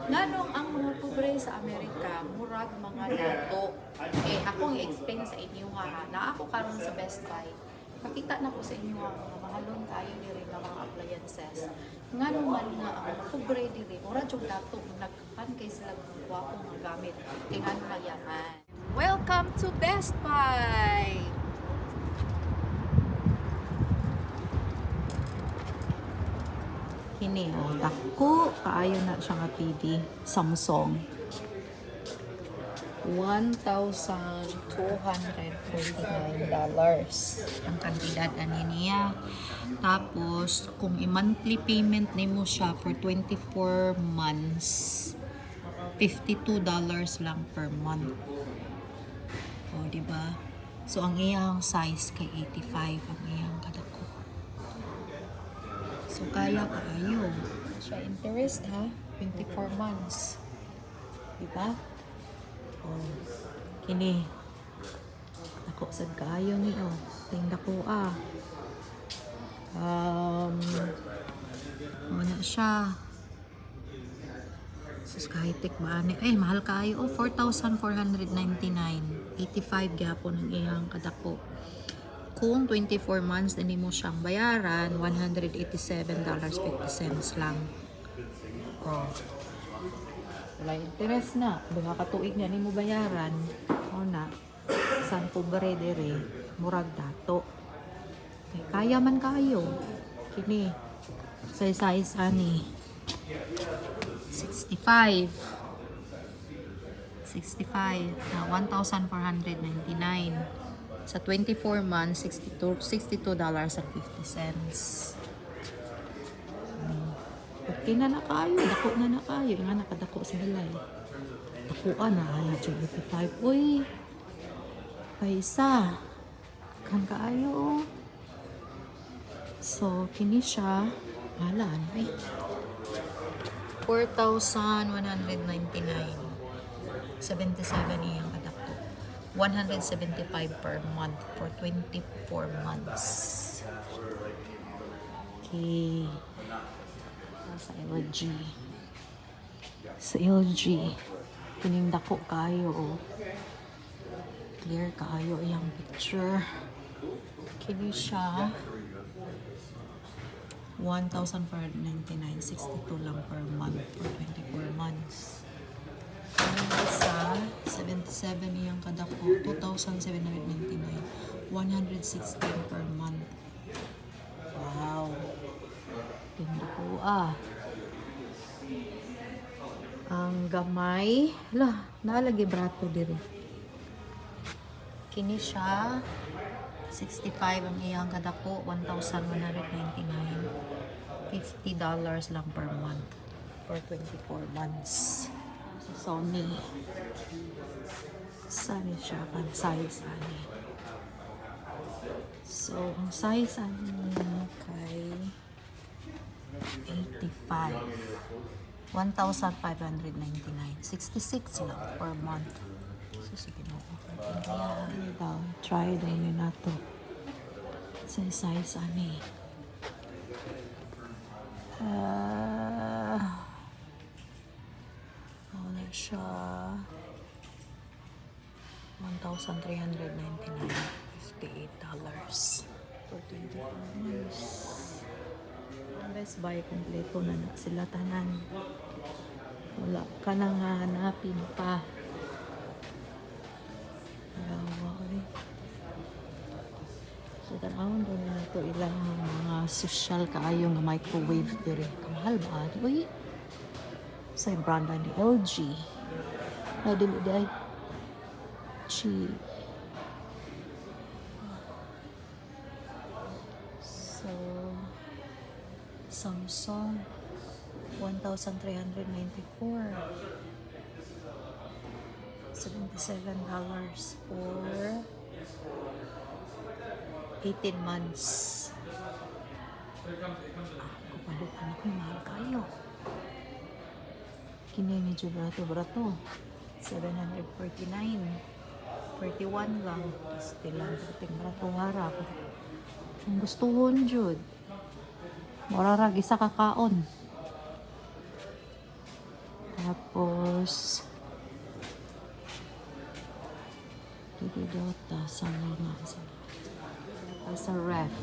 Nganong ang mga pobre sa Amerika, murag mga dato. Akong i-explain sa inyo ha. Na ako karon sa Best Buy. Pakita na ko sa inyo ha, mga mahalon kayo diri nga mga appliances. Nganong man nga ang mga pobre diri, murag jud dato nagkapan kay sila mga gwapo nga gamit. Kay ngano mayaman. Welcome to Best Buy. Kini dako kaayo na siya nga TV Samsung. $1,249 ang kantidad ani niya. Tapos kung i-monthly payment nimo siya for 24 months, $52 lang per month. O di ba? So ang iyang size kay 85 ang iyang kadako. So kaya kaayo siya interest ha, 24 months. Di ba? Oh, kini ako sad kaayo ni ting dako na siya. Sus high-tech ba ani? Mahal kaayo 4,499. 85 gyapon ang iyang kadako. Kung 24 months na nimo siyang bayaran, $187.50 lang. Oh. Wala interest na. Duha ka tuig na nimo bayaran. O na. San pobre dere, murag dato. Kaya man kayo. Kini. Size ani. 65 na $1,499. Sa 24 months, $62.50. Okay na kayo. Dako na kayo. Nga nakadako sa hilay. Dakuan na. 85. Uy. Paisa. Kan kaayo. So, kini siya. Halaan. 4,199. 77 iyang kadako. 175 per month for 24 months. Okay. Sa LG. Sa LG. Kining dako kayo. Clear kayo iyang picture. Kini siya. 1,499. 62 lang per month for 24 months. Sa 77 iyang kadako, 2,799. 116 per month. Wow. Tingnan ko ang gamay. Nalagi brato diri. Kini siya 65 ang iyang kadako, 1,199. $50 lang per month for 24 months. Sony. Sani siya kan size ani. So, ang size ani niya kay 85. 1,599. 66 lang per month. So, sige mo. Kaya daw, try daw nyo na to. Sa size ani. Wala siya. 1,399. $58 for 24 months. Ang Best Buy, kompleto na sila tanan. Wala ka nang hanapin pa. So, tanawon doon na ito ilang mga social kaayo nga microwave diri. Kamahal ba? Uy! Sa brand ni LG. Na dili day cheap. So, Samsung 1,394. $77 for 18 months. Kapalit anak ko, mahal kayo. Kini medyo brato. 749. 41 lang. Still lang. Ting brato harap. Kung gustuhon, Jud. Morarag isa kakaon. Tapos, didota sa mga sa ref.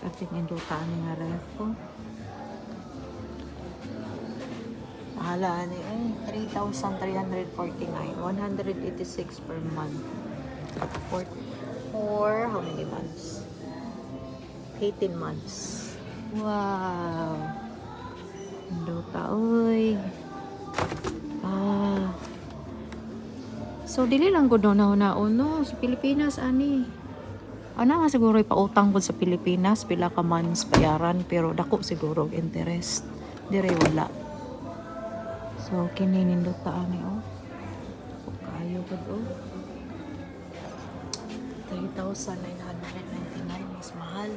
Kating induta ni nga ref ko. Hala, 3,349. 186 per month. For how many months? 18 months. Wow! Induta, uy. So, dili lang ko doon na no? Sa Pilipinas, ani. Ana nga siguro ipautang ko sa Pilipinas, pila ka months bayaran, pero dako siguro interest. Dire wala. So, kininindot taan oh. Kayo ko do. 3,999 mas mahal.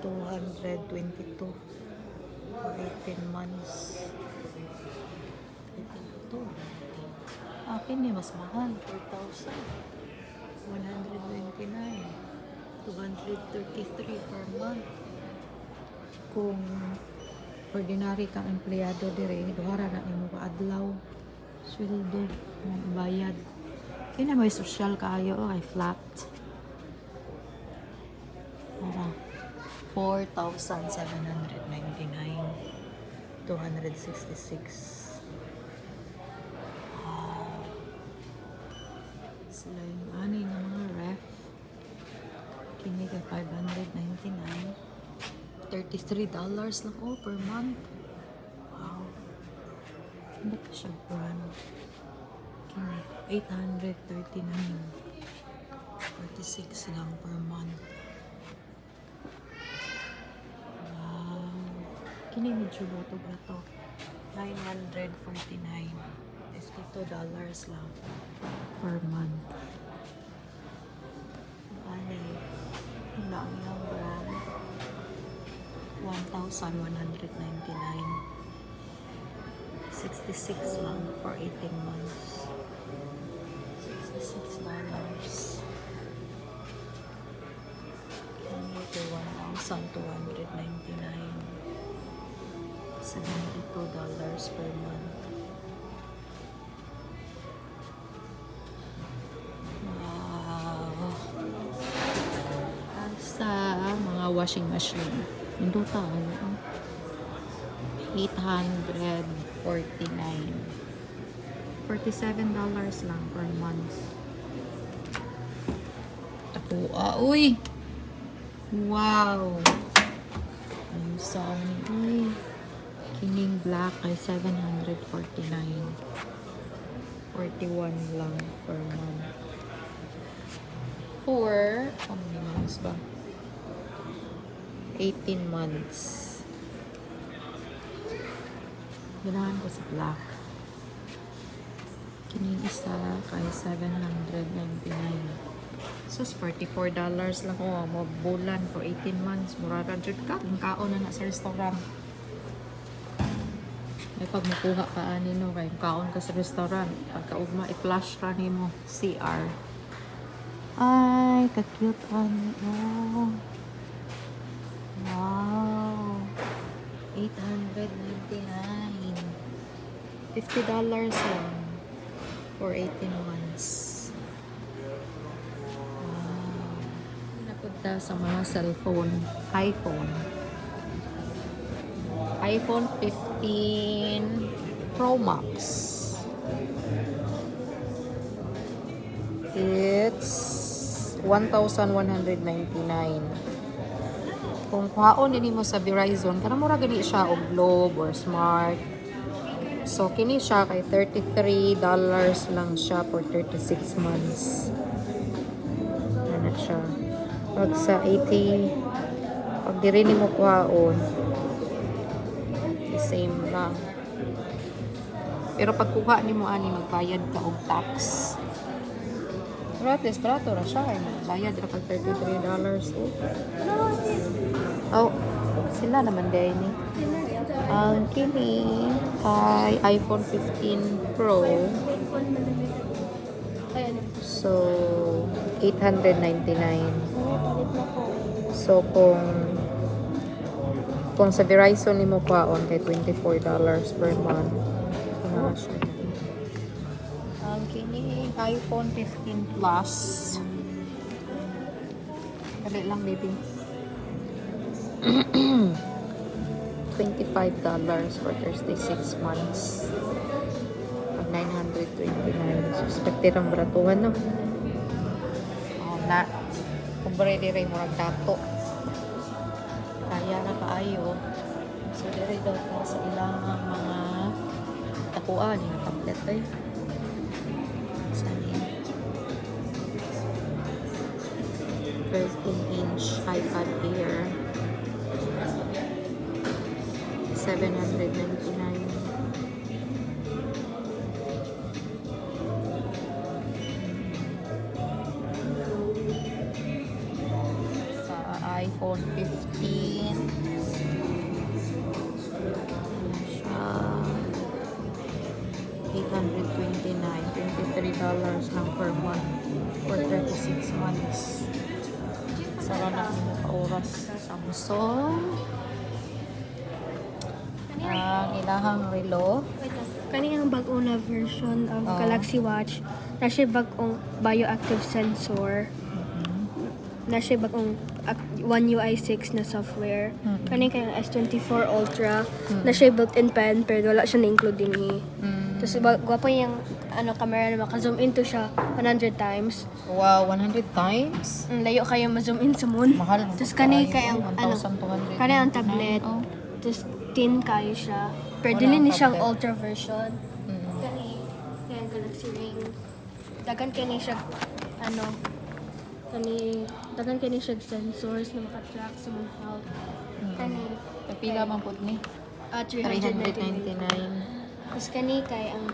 222 for 18 months. 322. Akin ni mas mahal. 4,199. 233 per month. Kung ordinary kang empleyado dire, duhara na imo adlaw sweldo mo bayad. Kina may social kayo ay flat. Para 4,799. 266. Sila yung ani ng mga ref. Kini kay 599. $33 lang per month. Wow. Hindi pa siya brand. Okay. 839. 46 lang per month. Wow. Kini medyo bato ba to? $949. $52 lang per month. Ano yun ang yung brand? 1,199. 66 lang for 18 months. $66. Ito 1,299. $72 per month. Wow. Sa mga washing machine. Hindi tayo. $849. $47 lang per month. Tapua, uy! Wow! Ang sound, uy! Kining black ay $749. 41 lang per month. For, how many months ba? 18 months. Ganahan ko sa black. Kining isa kay $799. So, $44 lang ko. Mabulan for 18 months. Mura ka dyan ka. Ang kaon na sa restaurant. May pag makuha ka ani no. Kaya kaon ka sa restaurant. Pagkaugma, i-flash ka ni mo. CR. Ay, ka-cute ani. Oh. Wow. $899. $50 lang for 18 months. Wow. Napunta sa mga cellphone. iPhone 15 Pro Max. It's $1,199. Kung kuhaon din mo sa Verizon, kana mura gani siya o Globe or Smart. So, kini siya kay $33 lang siya for 36 months. Ano siya? Pag sa 80, pag di rin mo kuhaon, same lang. Pero pag kuha ni mo ani, magbayad ka og tax. Pero at least, barato na siya. Bayad na pag $33. Oh, sila naman din ni. Ang kini kay iPhone 15 Pro. So, $899. So, kung Kung sa Verizon ni mo paon kay $24 per month. So, na siya. Ang kini iPhone 15 Plus. Dali lang, baby. $25 for 36 months. Pag 929. Suspected ang bratuhan, no? Oh, na. Kung ready rin mo ang dato. Kaya na kaayo. So, dire daw ko sa ilang mga takuan, yung tablet ay. Saan yun? 13-inch iPad Air. 799. Sa iPhone 15. Siya. 829. $23 lang per month. For 36 months. Sara na mo ka oras. Samsung. Ang ilahang relo. Kaniyang bag-o na version of Oh. Galaxy Watch, na siya bag-ong bioactive sensor, na siya bag-ong One UI 6 na software. Kaniyang S24 Ultra, na siya built-in pen, pero wala siya na-include din Tapos gwapo yung camera na maka-zoom into siya 100 times. Wow, 100 times? Layo kayo ma-zoom in sa moon. Mahal. Tapos kayang 1,200. kaniyang tablet. Oh. Tapos thin kayo siya. Pero Wala dili ang ni siyang tablet. ultra version. Mm. Kaya Galaxy Ring. Dagan kani siya dagan kani siya sensors na maka-track sa mga health. Kani Kapila man po ni? 399. 399. Tapos kani kay ang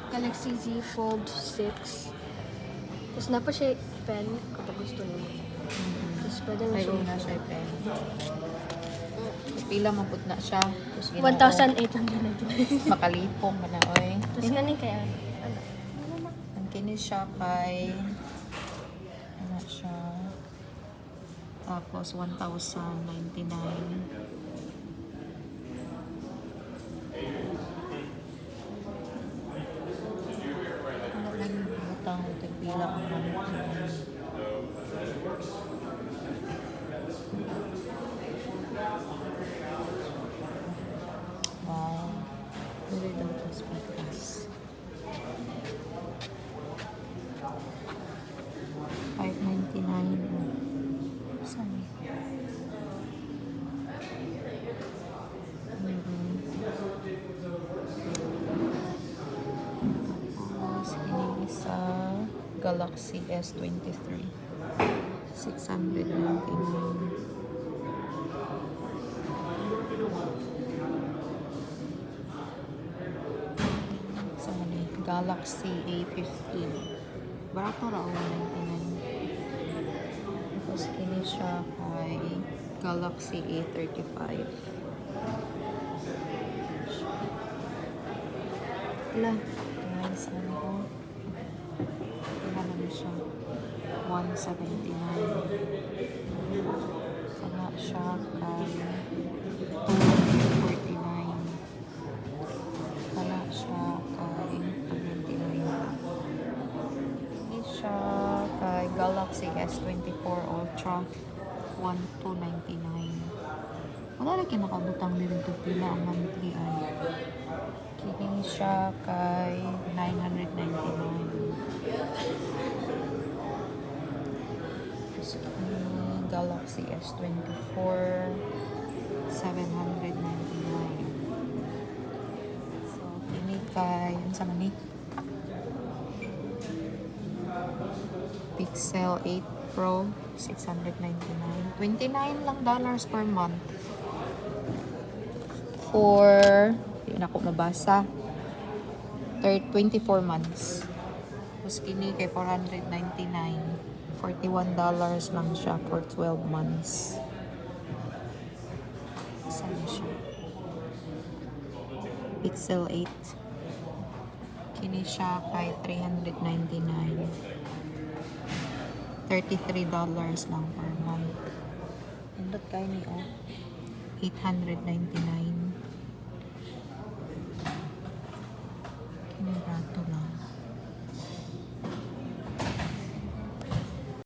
Galaxy Z Fold 6. Tapos na pa siya pen kung gusto niyo. Tapos pwede na Ay, siya. una siya pen. Kapila man po na siya. Tapos ginoo. 1,899. Makalipong man na, oy. Tapos kani kay Ang kini siya kay ano siya, tapos 1,099. Ano lang yung butang tagpila ang monthly. Wow, really daw to speak us. 599. Saan? Tapos, ini isa Galaxy S23. 699. Sa mali, Galaxy A15. Barato ra 199. Tapos kini siya kay Galaxy A35. Wala. Nice ano ko. Wala naman siya. 179. Sana siya kay 249. Sana siya kay 299. Ini siya kay Galaxy S24 Ultra 1,299. Wala rin kinakabutang dito pila ang monthly ay. Kini siya kay 999. Tapos Galaxy S24 799. So, kini kay yun sa mani Pixel 8 Pro 699. 29 lang dollars per month. For yun ako nabasa 24 months. Tapos kini kay 499. $41 lang siya for 12 months. Saan siya? Pixel 8. Kini siya kay 399. $33 lang per month. Pindot kayo ni 899.